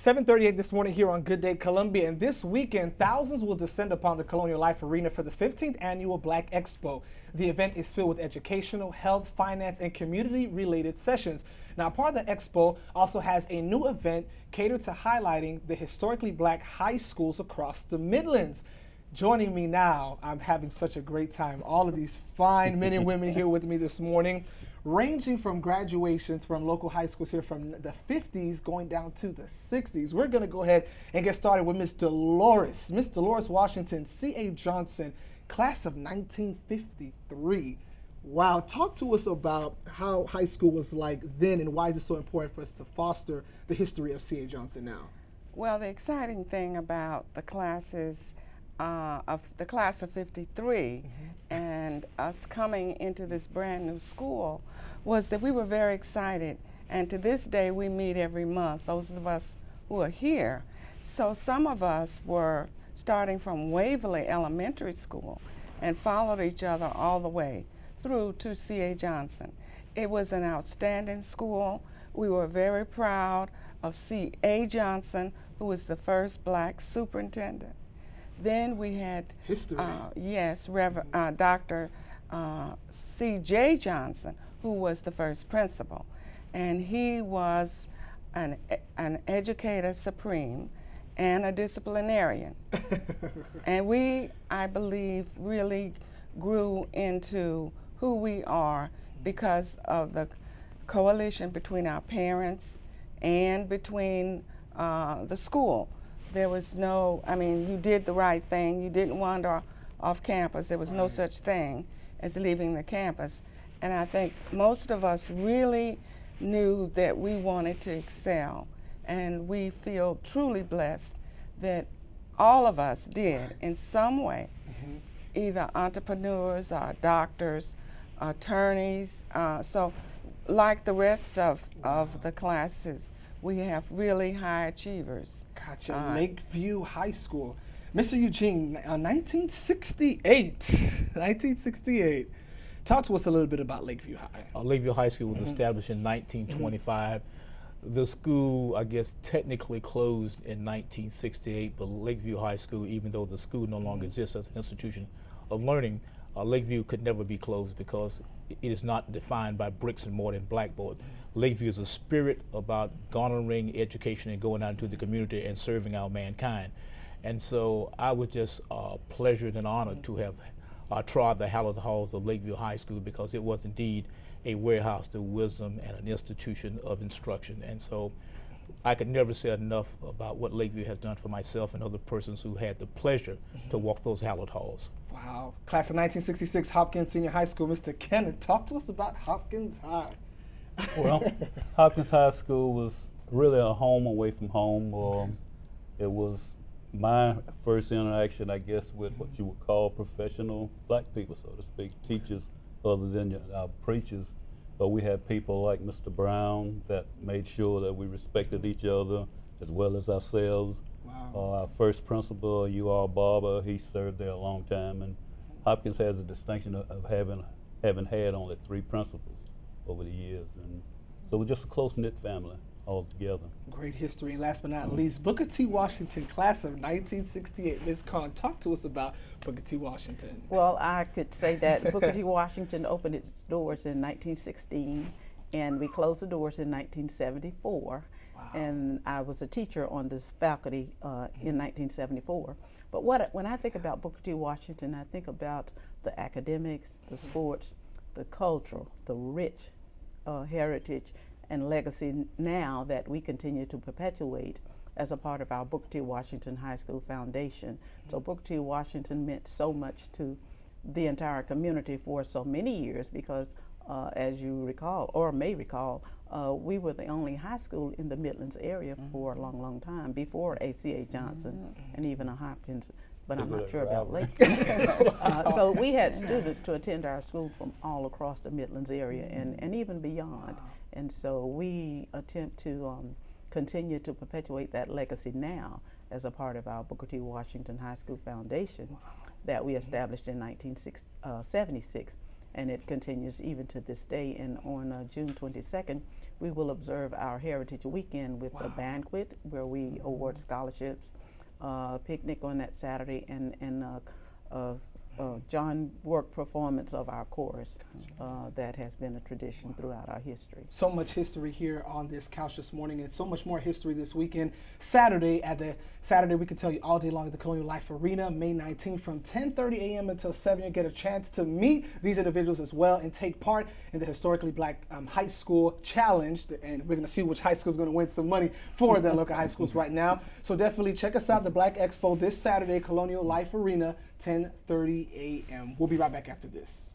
7:38 this morning here on Good Day Columbia, and this weekend thousands will descend upon the Colonial Life Arena for the 15th annual Black Expo. The event is filled with educational, health, finance, and community-related sessions. Now, part of the expo also has a new event catered to highlighting the historically black high schools across the Midlands. Joining me now, I'm having such a great time. All of these fine men and women here with me this morning, ranging from graduations from local high schools here from the 50s going down to the 60s. We're going to go ahead and get started with Miss Dolores. Miss Dolores Washington, C.A. Johnson, class of 1953. Wow, talk to us about how high school was like then and why is it so important for us to foster the history of C.A. Johnson now? Well, the exciting thing about the classes of the class of 53 and us coming into this brand new school was that we were very excited, and to this day we meet every month, those of us who are here. So some of us were starting from Waverly Elementary School and followed each other all the way through to C.A. Johnson. It was an outstanding school. We were very proud of C.A. Johnson, who was the first black superintendent. Then we had history. Dr. C.J. Johnson, who was the first principal, and he was an educator supreme and a disciplinarian. And we, I believe, really grew into who we are because of the coalition between our parents and between the school. There was no, I mean, you did the right thing. You didn't wander off campus. There was no such thing as leaving the campus. And I think most of us really knew that we wanted to excel. And we feel truly blessed that all of us did in some way, either entrepreneurs or doctors, attorneys. So like the rest of the classes, we have really high achievers. Gotcha. Lakeview High School. Mr. Eugene, 1968. 1968. Talk to us a little bit about Lakeview High. Lakeview High School was established in 1925. The school, I guess, technically closed in 1968, but Lakeview High School, even though the school no longer exists as an institution of learning, Lakeview could never be closed because it is not defined by bricks and mortar and blackboard. Lakeview is a spirit about garnering education and going out into the community and serving our mankind. And so I was just pleasured and honored to have trod the hallowed halls of Lakeview High School because it was indeed a warehouse of wisdom and an institution of instruction. And so I could never say enough about what Lakeview has done for myself and other persons who had the pleasure to walk those hallowed halls. Wow. Class of 1966, Hopkins Senior High School. Mr. Kenneth, talk to us about Hopkins High. Well, Hopkins High School was really a home away from home. It was my first interaction, I guess, with what you would call professional black people, so to speak, teachers other than our preachers. But we had people like Mr. Brown that made sure that we respected each other as well as ourselves. Wow. Our first principal, U.R. Barber, he served there a long time, and Hopkins has a distinction of having had only 3 principals over the years, and so we're just a close-knit family all together. Great history. And last but not least, Booker T. Washington, class of 1968. Ms. Kahn, talk to us about Booker T. Washington. Well, I could say that Booker T. Washington opened its doors in 1916, and we closed the doors in 1974. Wow. And I was a teacher on this faculty in 1974. But when I think about Booker T. Washington, I think about the academics, the sports, the cultural, the rich heritage and legacy now that we continue to perpetuate as a part of our Booker T. Washington High School Foundation. So Booker T. Washington meant so much to the entire community for so many years because as you recall, or may recall, we were the only high school in the Midlands area for a long, long time before A.C.A. Johnson and even a Hopkins, but I'm not sure about Lakeview. So we had students to attend our school from all across the Midlands area and even beyond. And so we attempt to continue to perpetuate that legacy now as a part of our Booker T. Washington High School Foundation that we established in 1976. And it continues even to this day. And on June 22nd, we will observe our Heritage Weekend with a banquet where we award scholarships, picnic on that Saturday, and John work performance of our chorus that has been a tradition throughout our history. So much history here on this couch this morning, and so much more history this weekend. Saturday, we can tell you all day long at the Colonial Life Arena, May 19th from 10:30 a.m. until 7. You'll get a chance to meet these individuals as well and take part in the Historically Black High School Challenge. And we're going to see which high school is going to win some money for the local high schools right now. So definitely check us out, the Black Expo, this Saturday, Colonial Life Arena, 10:30 a.m. We'll be right back after this.